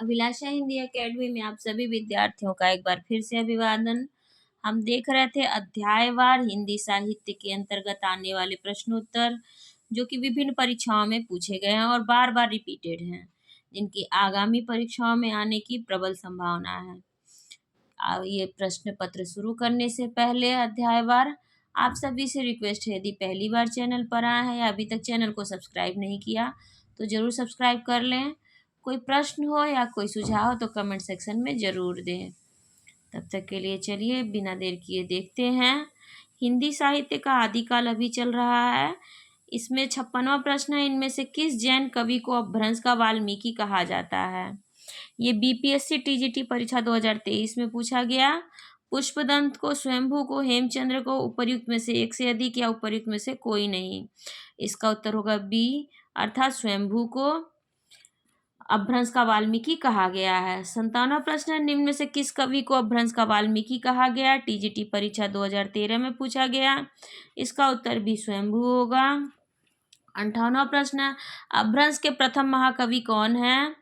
अभिलाषा Hindi academy में आप सभी विद्यार्थियों का एक बार फिर से अभिवादन। हम देख रहे थे अध्यायवार हिंदी साहित्य के अंतर्गत आने वाले प्रश्नोत्तर, जो कि विभिन्न परीक्षाओं में पूछे गए हैं और बार बार रिपीटेड हैं, जिनकी आगामी परीक्षाओं में आने की प्रबल संभावना है। ये प्रश्न पत्र शुरू करने से पहले अध्यायवार आप सभी से रिक्वेस्ट है, यदि पहली बार चैनल पर आए हैं या अभी तक चैनल को सब्सक्राइब नहीं किया तो ज़रूर सब्सक्राइब कर लें। कोई प्रश्न हो या कोई सुझाव हो तो कमेंट सेक्शन में ज़रूर दें। तब तक के लिए चलिए बिना देर किए देखते हैं। हिंदी साहित्य का आदिकाल अभी चल रहा है। इसमें 56वां प्रश्न है, इनमें से किस जैन कवि को अपभ्रंश का वाल्मीकि कहा जाता है? ये बीपीएससी टीजीटी परीक्षा 2023 में पूछा गया। पुष्पदंत को, स्वयंभू को, हेमचंद्र को, उपर्युक्त में से एक से अधिक या उपर्युक्त में से कोई नहीं। इसका उत्तर होगा बी, अर्थात स्वयंभू को अपभ्रंश का वाल्मीकि कहा गया है। 57वां प्रश्न है, निम्न में से किस कवि को अपभ्रंश का वाल्मीकि कहा गया? टीजीटी परीक्षा 2013 में पूछा गया। इसका उत्तर भी स्वयंभू होगा। 58वां प्रश्न है, अपभ्रंश के प्रथम महाकवि कौन है?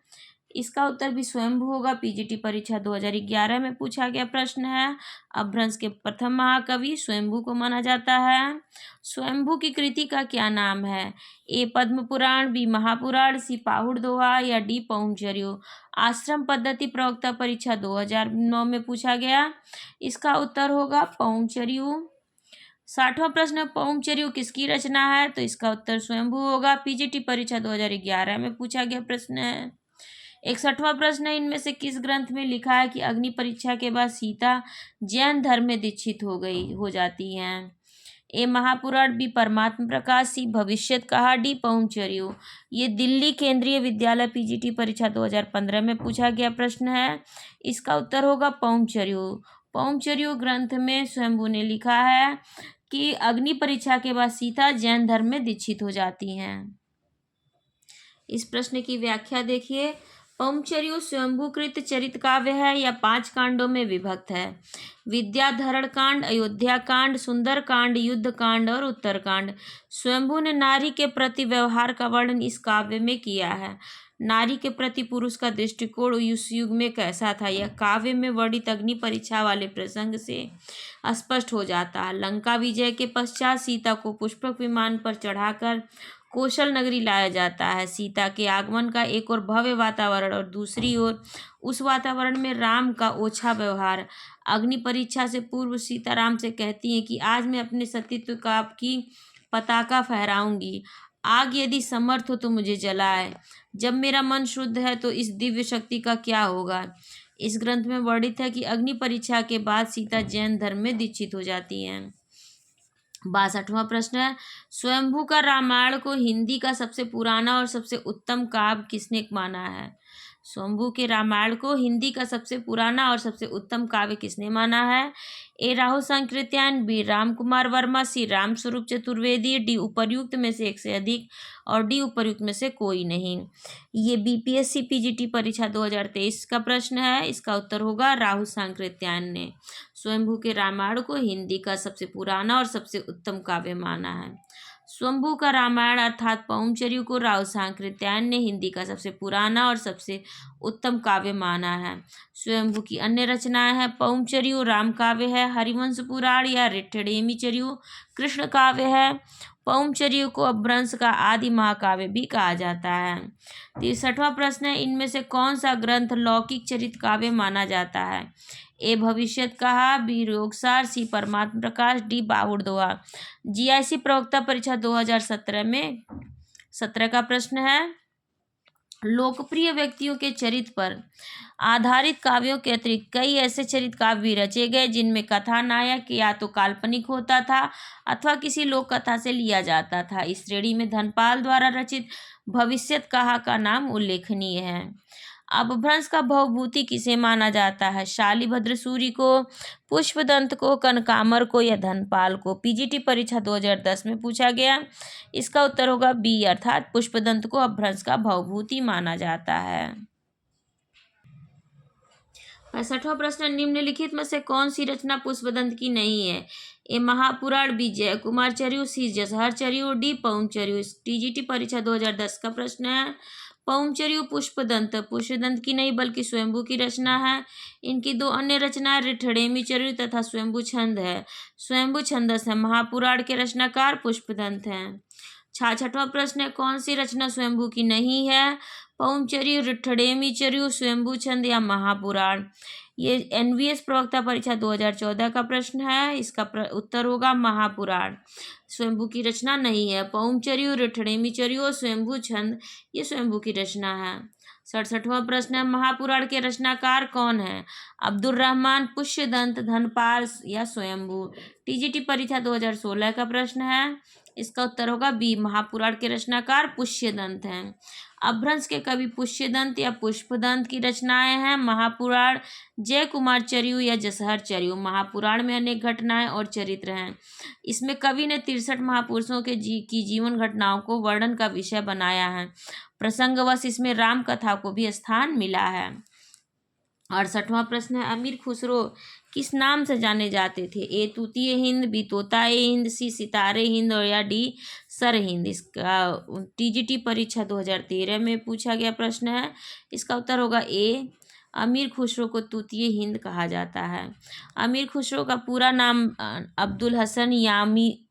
इसका उत्तर भी स्वयंभू होगा। पीजीटी परीक्षा 2011 में पूछा गया प्रश्न है। अपभ्रंश के प्रथम महाकवि स्वयंभू को माना जाता है। स्वयंभू की कृति का क्या नाम है? ए पद्म पुराण, बी महापुराण, सी पाहुड़ दोहा या डी पौंचर्यो। आश्रम पद्धति प्रवक्ता परीक्षा 2009 में पूछा गया। इसका उत्तर होगा पौंचर्यो। 60वां प्रश्न, पौंचर्यो किसकी रचना है? तो इसका उत्तर स्वयंभू होगा। पीजीटी परीक्षा 2011 में पूछा गया प्रश्न है। 61वां प्रश्न है, इनमें से किस ग्रंथ में लिखा है कि अग्नि परीक्षा के बाद सीता जैन धर्म में दीक्षित हो जाती हैं? ए महापुराण, बी परमात्म प्रकाश, सी भविष्यत कहा, डी पौंचर्यो। ये दिल्ली केंद्रीय विद्यालय पीजीटी परीक्षा 2015 में पूछा गया प्रश्न है। इसका उत्तर होगा पौंचर्यो। पौंचर्यो ग्रंथ में स्वयंभू ने लिखा है कि अग्नि परीक्षा के बाद सीता जैन धर्म में दीक्षित हो जाती हैं। इस प्रश्न की व्याख्या देखिए। पौंचर्यो स्वयंभूकृत चरित काव्य है या 5 कांडों में विभक्त है। विद्याधरण कांड, अयोध्या कांड, सुंदर कांड, युद्ध कांड और उत्तर कांड। स्वयंभू ने नारी के प्रति व्यवहार का वर्णन इस काव्य में किया है। नारी के प्रति पुरुष का दृष्टिकोण उस युग में कैसा था, यह काव्य में वर्णित अग्नि परीक्षा वाले प्रसंग से स्पष्ट हो जाता है। लंका विजय के पश्चात सीता को पुष्पक विमान पर चढ़ाकर कौशल नगरी लाया जाता है। सीता के आगमन का एक और भव्य वातावरण और दूसरी ओर उस वातावरण में राम का ओछा व्यवहार। अग्नि परीक्षा से पूर्व सीता राम से कहती हैं कि आज मैं अपने सतीत्व का आपकी पताका फहराऊंगी। आग यदि समर्थ हो तो मुझे जलाए। जब मेरा मन शुद्ध है तो इस दिव्य शक्ति का क्या होगा। इस ग्रंथ में वर्णित है कि अग्नि परीक्षा के बाद सीता जैन धर्म में दीक्षित हो जाती हैं। 62वां प्रश्न है, स्वयंभू का रामायण को हिंदी का सबसे पुराना और सबसे उत्तम काव्य किसने माना है? स्वयंभू के रामायण को हिंदी का सबसे पुराना और सबसे उत्तम काव्य किसने माना है? ए राहु सांकृत्यायन, बी राम कुमार वर्मा, सी राम स्वरूप चतुर्वेदी, डी उपर्युक्त में से एक से अधिक और डी उपर्युक्त में से कोई नहीं। ये बीपीएससी पीजीटी परीक्षा 2023 का प्रश्न है। इसका उत्तर होगा राहु सांकृत्यायन ने स्वयंभू के रामायण को हिंदी का सबसे पुराना और सबसे उत्तम काव्य माना है। स्वयंभू का रामायण अर्थात पौंचर्यो को राहु सांकृत्यायन ने हिंदी का सबसे पुराना और सबसे उत्तम काव्य माना है। स्वयंभू की अन्य रचनाएं हैं, पौंचर्यो राम काव्य है, हरिवंश पुराण या रिट्ठडेमीचर्यो कृष्ण काव्य है। पौंचर्यो को अपभ्रंश का आदि महाकाव्य भी कहा जाता है। 63वां प्रश्न है, इनमें से कौन सा ग्रंथ लौकिक चरित काव्य माना जाता है? ए भविष्यत कहा, बी रोगसार, सी परमात्म प्रकाश, डी बाहुड़ दोहा। जीआईसी प्रवक्ता परीक्षा 2017 में 17 का प्रश्न है, लोकप्रिय व्यक्तियों के चरित्र पर आधारित काव्यों के अतिरिक्त कई ऐसे चरित काव्य भी रचे गए जिनमें कथा नायक या तो काल्पनिक होता था अथवा किसी लोक कथा से लिया जाता था। इस श्रेणी में धनपाल द्वारा रचित भविष्यत कहा का नाम उल्लेखनीय है। अपभ्रंश का भवभूति किसे माना जाता है? शालिभद्र सूरि को, पुष्पदंत को, कनकामर को या धनपाल को। पीजीटी परीक्षा 2010 में पूछा गया। इसका उत्तर होगा बी, अर्थात पुष्पदंत को अपभ्रंश का भवभूति माना जाता है। 65वां प्रश्न, निम्नलिखित में से कौन सी रचना पुष्पदंत की नहीं है? ए महापुराण, बी जयकुमारचर्यो, सी जसहरचर्यो, डी पौंचर्यो। टीजीटी परीक्षा 2010 का प्रश्न है। पौमचर्यु पुष्पदंत पुष्पदंत की नहीं बल्कि स्वयंभू की रचना है। इनकी दो अन्य रचनाएं रिठड़ेमी चर्यु तथा स्वयंभू छंद है। स्वयंभू छंदस है। महापुराण के रचनाकार पुष्पदंत हैं। 66वां प्रश्न है, कौन सी रचना स्वयंभू की नहीं है? पौमचर्यु, रिठड़ेमी चर्यु, स्वयंभू छंद या महापुराण? ये एनवीएस प्रवक्ता परीक्षा 2014 का प्रश्न है। इसका उत्तर होगा महापुराण। स्वयंभू की रचना नहीं है। पौमचर्यु, रिठड़ेमी चर्यु और स्वयंभू छंद ये स्वयंभू की रचना है। 67वां प्रश्न है, महापुराण के रचनाकार कौन है? अब्दुल रहमान, पुष्यदंत, धनपाल या स्वयंभू? टीजीटी परीक्षा 2016 का प्रश्न है। इसका उत्तर होगा बी, महापुराण के रचनाकार पुष्यदंत हैं। अपभ्रंश के कवि पुष्यदंत या पुष्पदंत की रचनाएं हैं। महापुराण जय कुमार चर्यु या जसहर चर्यु? महापुराण में अनेक घटनाएं और चरित्र हैं। इसमें कवि ने 63 महापुरुषों के की जीवन घटनाओं को वर्णन का विषय बनाया है। प्रसंगवश इसमें राम कथा को भी स्थान मिला है। 68वां प्रश्न है, अमीर खुसरो किस नाम से जाने जाते थे? ए तूतीय हिंद, बी तोताए हिंद, सी सितारे हिंद और या डी सर हिंद? इसका टीजीटी परीक्षा 2013 में पूछा गया प्रश्न है। इसका उत्तर होगा ए, अमीर खुसरो को तूतीय हिंद कहा जाता है। अमीर खुसरो का पूरा नाम अब्दुल हसन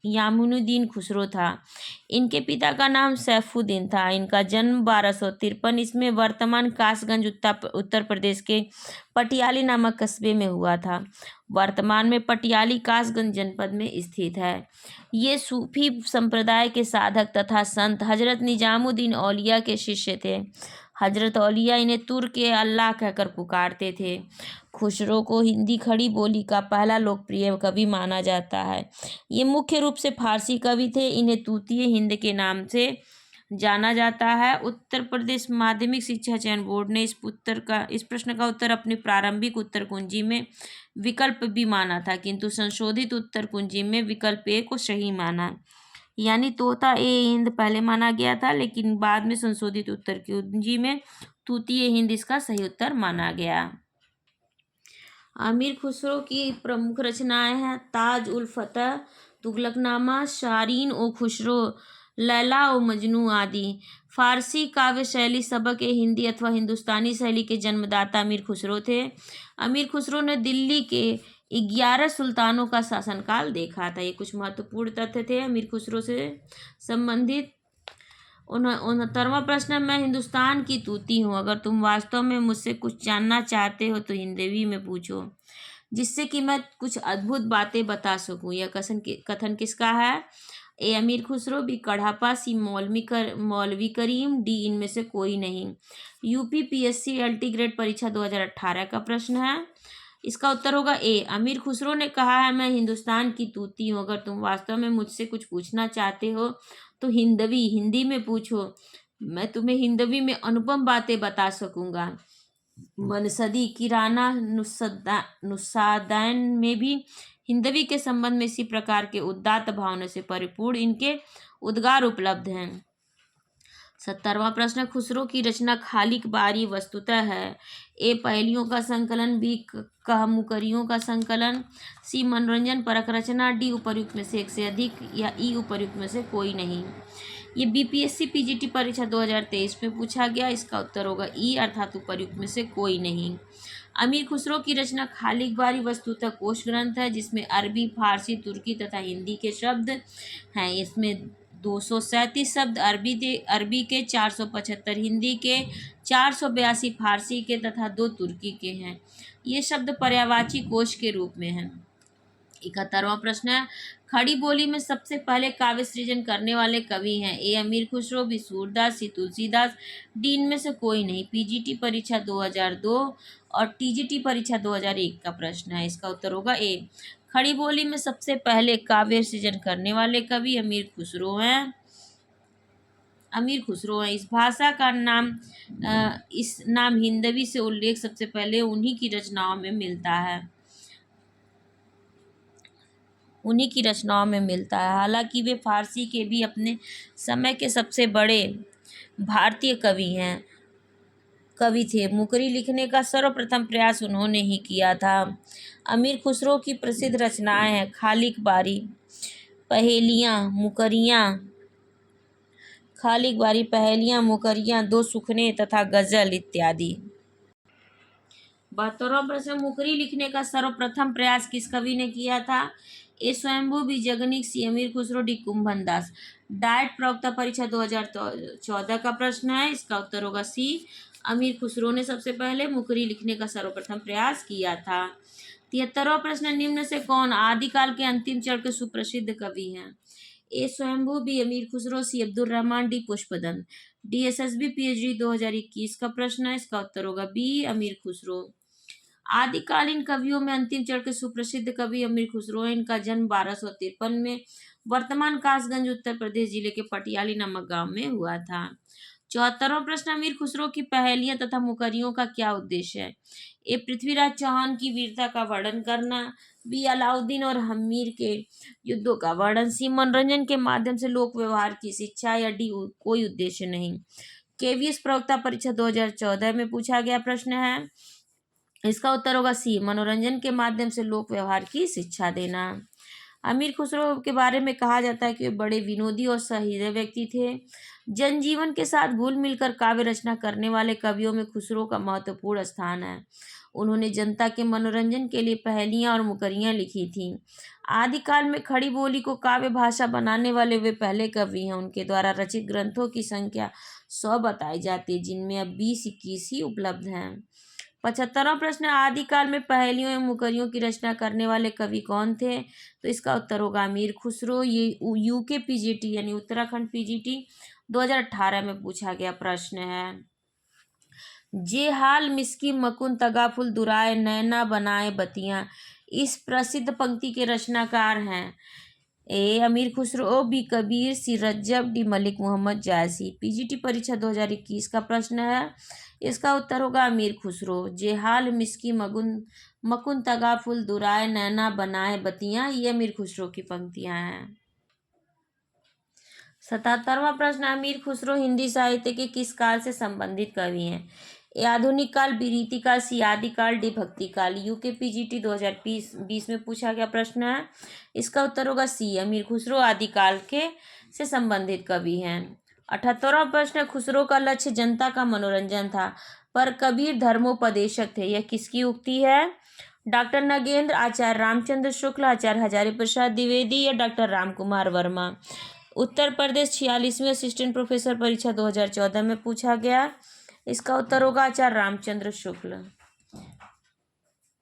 यामुनुद्दीन खुसरो था। इनके पिता का नाम सैफुद्दीन था। इनका जन्म 1253 इसमें वर्तमान कासगंज उत्तर प्रदेश के पटियाली नामक कस्बे में हुआ था। वर्तमान में पटियाली कासगंज जनपद में स्थित है। ये सूफी संप्रदाय के साधक तथा संत हजरत निजामुद्दीन औलिया के शिष्य थे। हजरत औलिया इन्हें तुर्क के अल्लाह कहकर पुकारते थे। खुसरो को हिंदी खड़ी बोली का पहला लोकप्रिय कवि माना जाता है। ये मुख्य रूप से फारसी कवि थे। इन्हें तूतीय हिंद के नाम से जाना जाता है। उत्तर प्रदेश माध्यमिक शिक्षा चयन बोर्ड ने इस प्रश्न का उत्तर अपनी प्रारंभिक उत्तर कुंजी में विकल्प बी माना था, किंतु संशोधित उत्तर कुंजी में विकल्प ए को सही माना। यानी तोता ए हिंद पहले माना गया था, लेकिन बाद में संशोधित उत्तर कुंजी में तूतीय हिंद इसका सही उत्तर माना गया। अमीर खुसरो की प्रमुख रचनाएं हैं ताज उल फतह, तुगलकनामा, शारीन ओ खुसरो, लैला ओ मजनू आदि। फारसी काव्य शैली सबक ए हिंदी अथवा हिंदुस्तानी शैली के जन्मदाता अमीर खुसरो थे। अमीर खुसरो ने दिल्ली के 11 सुल्तानों का शासनकाल देखा था। ये कुछ महत्वपूर्ण तथ्य थे अमीर खुसरो से संबंधित। 69वां प्रश्न है, मैं हिंदुस्तान की तूती हूँ, अगर तुम वास्तव में मुझसे कुछ जानना चाहते हो तो हिंदवी में पूछो, जिससे कि मैं कुछ अद्भुत बातें बता सकूं। यह कथन किसका है? ए अमीर खुसरो, बी कढ़ापा, सी मौलवी करीम, डी इनमें से कोई नहीं। यूपी पीएससी एलटी ग्रेड परीक्षा 2018 का प्रश्न है। इसका उत्तर होगा ए, अमीर खुसरो ने कहा है मैं हिंदुस्तान की तूती हूँ, अगर तुम वास्तव में मुझसे कुछ पूछना चाहते हो तो हिंदी में पूछो, मैं तुम्हें हिंदवी में अनुपम बातें बता सकूंगा। मनसदी, किराना, नुस्सादैन में भी हिंदवी के संबंध में इसी प्रकार के उदात्त भावना से परिपूर्ण इनके उद्गार उपलब्ध हैं। 70वां प्रश्न, खुसरो की रचना खालिक बारी वस्तुतः है। ए पहेलियों का संकलन, बी कहामुकरियों का संकलन, सी मनोरंजन परक रचना, डी उपर्युक्त में से एक से अधिक या ई उपर्युक्त में से कोई नहीं। ये बीपीएससी पीजीटी परीक्षा 2023 में पूछा गया। इसका उत्तर होगा ई, अर्थात उपर्युक्त में से कोई नहीं। अमीर खुसरो की रचना खालिक बारी वस्तुतः कोश ग्रंथ है, जिसमें अरबी, फारसी, तुर्की तथा हिंदी के शब्द हैं। इसमें 237 शब्द अरबी के, 475 हिंदी के, 482 फारसी के तथा 2 तुर्की के हैं। ये शब्द पर्यायवाची कोश के रूप में हैं। 71वां प्रश्न है, खड़ी बोली में सबसे पहले काव्य सृजन करने वाले कवि हैं। ए अमीर खुसरो, बी सूरदास, सी तुलसीदास, डी इनमें से कोई नहीं। पीजीटी परीक्षा 2002 और टीजीटी परीक्षा 2001 का प्रश्न है। इसका उत्तर होगा ए, खड़ी बोली में सबसे पहले काव्य सृजन करने वाले कवि अमीर खुसरो हैं। इस भाषा का नाम हिंदवी से उल्लेख सबसे पहले उन्हीं की रचनाओं में मिलता है। हालांकि वे फारसी के भी अपने समय के सबसे बड़े भारतीय कवि थे। मुकरी लिखने का सर्वप्रथम प्रयास उन्होंने ही किया था। अमीर खुसरो की प्रसिद्ध रचनाएं हैं खालिक बारी, पहेलियाँ, मुकरियाँ, खाली बारी, पहेलियां, मुकरियां, दो सुखने तथा गजल इत्यादि। 72वां प्रश्न, मुकरी लिखने का सर्वप्रथम प्रयास किस कवि ने किया था? ए स्वयंभू, बी जगनीक, सी अमीर खुसरो, डी कुंभन दास। डाइट प्रवक्ता परीक्षा 2014 का प्रश्न है, इसका उत्तर होगा सी, अमीर खुसरो ने सबसे पहले मुकरी लिखने का सर्वप्रथम प्रयास किया था। 73वां प्रश्न, निम्न से कौन आदिकाल के अंतिम चरण के सुप्रसिद्ध कवि हैं? ए Swayambhu, B Amir Khusro, C Abdul Rahman, D Pushpadan. DSSB PhD 2021 का प्रश्न है, इसका उत्तर होगा बी, अमीर खुसरो। आदिकालीन कवियों में अंतिम चरण के सुप्रसिद्ध कवि अमीर खुसरो हैं। इनका जन्म 1253 में वर्तमान कासगंज उत्तर प्रदेश जिले के पटियाली नामक गांव में हुआ था। 74वां प्रश्न, अमीर खुसरो की पहेलियां तथा मुकरियों का क्या उद्देश्य है? ए पृथ्वीराज चौहान की वीरता का वर्णन करना, बी अलाउद्दीन और हम्मीर के युद्धों का वर्णन, सी मनोरंजन के माध्यम से लोक व्यवहार की शिक्षा, या डी कोई उद्देश्य नहीं। KVS प्रवक्ता परीक्षा 2014 में पूछा गया प्रश्न है, इसका उत्तर होगा सी, मनोरंजन के माध्यम से लोक व्यवहार की शिक्षा देना। अमीर खुसरो के बारे में कहा जाता है कि वे बड़े विनोदी और सहृदय व्यक्ति थे। जनजीवन के साथ घुल मिलकर काव्य रचना करने वाले कवियों में खुसरो का महत्वपूर्ण स्थान है। उन्होंने जनता के मनोरंजन के लिए पहेलियां और मुकरियां लिखी थीं। आदिकाल में खड़ी बोली को काव्य भाषा बनाने वाले वे पहले कवि हैं। उनके द्वारा रचित ग्रंथों की संख्या 100 बताई जाती है, जिनमें अब 20-21 ही उपलब्ध हैं। 75वां प्रश्न, आदिकाल में पहेलियों एवं मुकरियों की रचना करने वाले कवि कौन थे? तो इसका उत्तर होगा अमीर खुसरो। ये UK PGT यानी उत्तराखंड PGT 2018 में पूछा गया प्रश्न है। जे हाल मिस्की मकुन तगाफुल दुराए नैना बनाए बतियां, इस प्रसिद्ध पंक्ति के रचनाकार हैं? ए अमीर खुसरो, बी कबीर, सी रज्जब, डी मलिक मोहम्मद जायसी। PGT परीक्षा 2021 का प्रश्न है, इसका उत्तर होगा अमीर खुसरो। जे हाल मिस्की मकुन तगा फुल दुराए नैना बनाए बतियां, ये अमीर खुसरो की पंक्तियां हैं। 77वां प्रश्न, अमीर खुसरो हिंदी साहित्य के किस काल से संबंधित कवि हैं? ए आधुनिक काल, बी रीतिकाल, सी आदिकाल, डी भक्ति काल। UK PGT 2020 में पूछा गया प्रश्न है, इसका उत्तर होगा सी, अमीर खुसरो आदिकाल के से संबंधित कवि हैं। 78वां प्रश्न, खुसरो का लक्ष्य जनता का मनोरंजन था, पर कबीर धर्मोपदेशक थे, यह किसकी उक्ति है? डॉक्टर नगेंद्र, आचार्य रामचंद्र शुक्ल, आचार्य हजारी प्रसाद द्विवेदी, या doctor Ramkumar Verma. Uttar Pradesh 46वीं assistant professor परीक्षा 2014 में पूछा गया, इसका उत्तर होगा आचार्य रामचंद्र शुक्ल।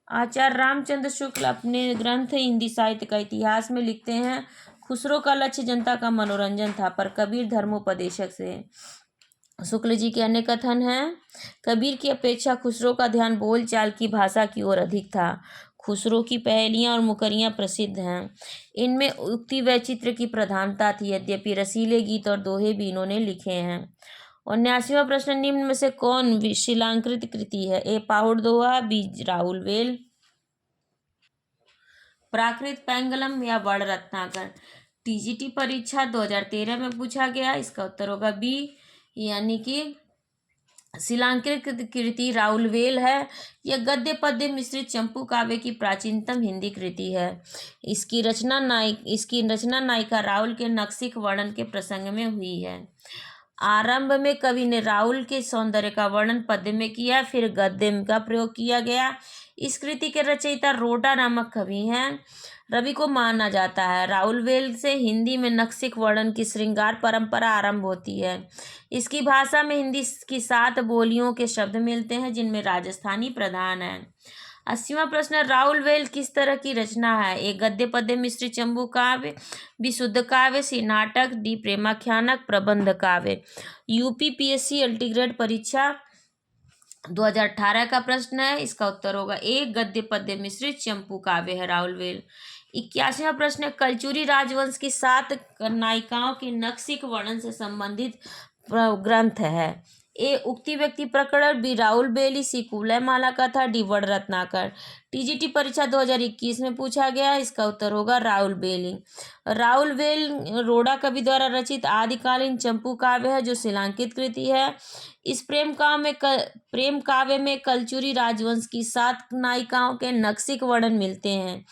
आचार्य रामचंद्र शुक्ल अपने ग्रंथ हिंदी साहित्य का इतिहास में लिखते हैं, खुसरो का लक्ष्य जनता का मनोरंजन था, पर कबीर धर्मोपदेशक से। शुक्ल जी के अन्य कथन हैं, कबीर की अपेक्षा खुसरो का ध्यान बोलचाल की भाषा की ओर अधिक था। खुसरो की पहेलियां और मुकरियां प्रसिद्ध हैं। इनमें उक्ति वैचित्र की प्रधानता थी, यद्यपि रसीले गीत और दोहे भी इन्होंने लिखे हैं। 79वां प्रश्न, निम्न में से कौन शिलांकृत कृति है? ए पाहुड़ दोहा, बी राहुल वेल, प्राकृत पैंगलम, या बड़ रत्नाकर। TGT परीक्षा 2013 में पूछा गया, इसका उत्तर होगा बी, यानी कि शिलांकृत कृति राहुल वेल है। यह गद्य पद्य मिश्रित चंपू काव्य की प्राचीनतम हिंदी कृति है। इसकी रचना नायिका राहुल के नक्सिक वर्णन के प्रसंग में हुई है। आरंभ में कवि ने राहुल के सौंदर्य का वर्णन पद्य में किया, फिर गद्य का प्रयोग किया गया। इस कृति के रचयिता रोडा नामक कवि हैं। रवि को माना जाता है। राहुल वेल से हिंदी में नक्सिक वर्णन की श्रृंगार परंपरा आरंभ होती है। इसकी भाषा में हिंदी की 7 बोलियों के शब्द मिलते हैं, जिनमें राजस्थानी प्रधान है। 80वां प्रश्न, राहुल वेल किस तरह की रचना है? ए गद्य पद्य मिश्रित चंपू काव्य, बी शुद्ध काव्य, सी नाटक, डी प्रेमाख्यानक प्रबंध काव्य। UP PSC अल्टीग्रेड परीक्षा 2018 का प्रश्न है, इसका उत्तर होगा ए गद्य पद्य मिश्रित चंपू काव्य है राहुल वेल। 81वां प्रश्न, कलचुरी राजवंश की 7 नायिकाओं के नक्सिक वर्णन से संबंधित ग्रंथ है। ए उक्ति व्यक्ति प्रकरण, बी राहुल बेली, सी कुवलय माला कथा, डी वड़ रत्नाकर। TGT परीक्षा 2021 में पूछा गया, इसका उत्तर होगा राहुल बेली। राहुल वेल रोडा कवि द्वारा रचित आदिकालीन चंपू काव्य है, जो शिलांकित कृति है। इस प्रेम काव्य में कलचुरी राजवंश की 7 नायिकाओं के नक्शिक वर्णन मिलते हैं।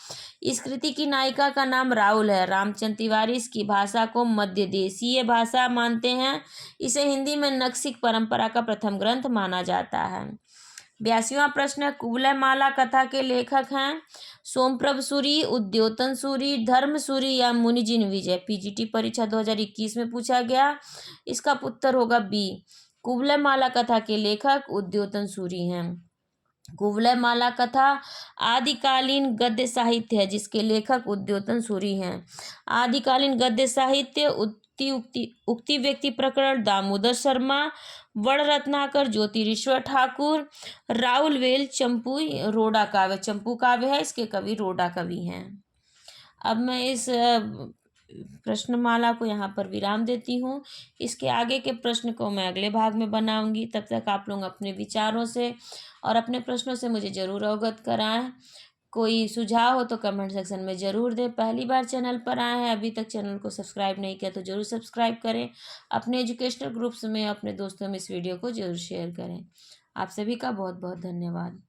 इस कृति की नायिका का नाम राहुल है। रामचंद्र तिवारी इसकी भाषा को मध्य देशीय भाषा मानते हैं। इसे हिंदी में नक्शिक परंपरा का प्रथम ग्रंथ माना जाता है। 82वां प्रश्न है, कुवलय माला कथा के लेखक हैं सोमप्रभ सूरी, उद्योतन सूरी, धर्म सूरी या मुनिजिन विजय। पीजीटी परीक्षा 2021 में पूछा गया। इसका उत्तर होगा बी। कुवलय माला कथा के लेखक उद्योतन सूरी हैं। कुवलय माला कथा आदिकालीन गद्य साहित्य है जिसके लेखक उद्योतन सूरी हैं। आदिकालीन गद्य साहित्य उक्ति व्यक्ति प्रकरण दामोदर शर्मा, वर्ण रत्नाकर, ज्योतिरीश्वर ठाकुर, राहुल वेल, चंपू रोडा काव्य। चंपू काव्य है, इसके कवि रोडा कवि हैं। अब मैं इस प्रश्नमाला को यहाँ पर विराम देती हूँ। इसके आगे के प्रश्न को मैं अगले भाग में बनाऊंगी। तब तक आप लोग अपने विचारों से और अपने प्रश्नों से मुझे ज़रूर अवगत कराएं। कोई सुझाव हो तो कमेंट सेक्शन में ज़रूर दें। पहली बार चैनल पर आए हैं, अभी तक चैनल को सब्सक्राइब नहीं किया तो ज़रूर सब्सक्राइब करें। अपने एजुकेशनल ग्रुप्स में अपने दोस्तों में इस वीडियो को ज़रूर शेयर करें। आप सभी का बहुत बहुत धन्यवाद।